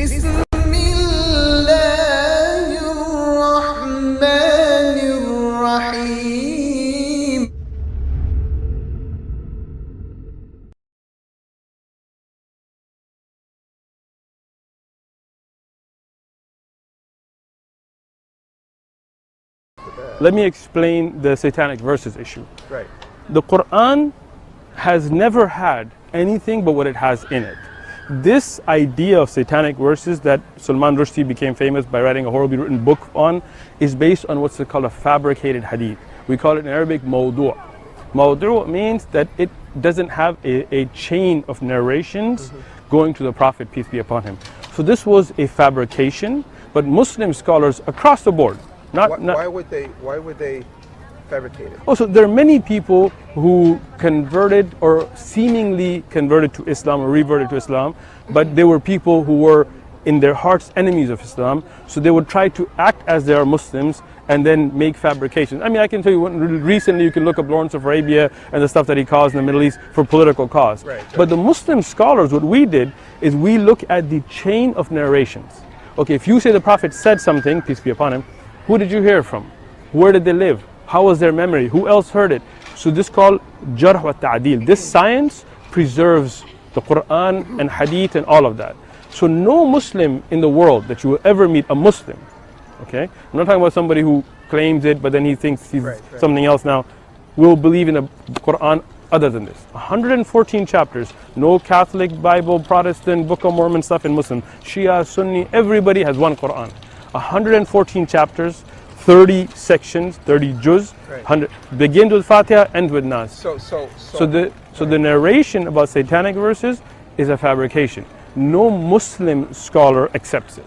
بسم الله الرحمن الرحيم. Let me explain the satanic verses issue. Right. The Quran has never had anything but what it has in it. This idea of satanic verses that Salman Rushdie became famous by writing a horribly written book on is based on what's called a fabricated hadith. We call it in Arabic mawdu'. Mawdu' means that it doesn't have a chain of narrations going to the Prophet, peace be upon him. So this was a fabrication, but Muslim scholars across the board, Why would they fabricate it? So there are many people who converted or seemingly converted to Islam or reverted to Islam, but they were people who were in their hearts enemies of Islam, so they would try to act as they are Muslims and then make fabrications. I mean, I can tell you, recently you can look up Lawrence of Arabia and the stuff that he caused in the Middle East for political cause. Right. But the Muslim scholars, what we did is we look at the chain of narrations. Okay, if you say the Prophet said something, peace be upon him, who did you hear from? Where did they live? How was their memory? Who else heard it? So this is called jarh wa ta'dil. This science preserves the Quran and Hadith and all of that. So no Muslim in the world that you will ever meet, a Muslim, okay? I'm not talking about somebody who claims it but then he thinks he's something else now, will believe in the Quran other than this. 114 chapters, no Catholic, Bible, Protestant, Book of Mormon stuff in Muslim. Shia, Sunni, everybody has one Quran. 114 chapters, 30 sections, 30 juz, begin with Fatiha, end with Nas. So the narration about satanic verses is a fabrication. No Muslim scholar accepts it.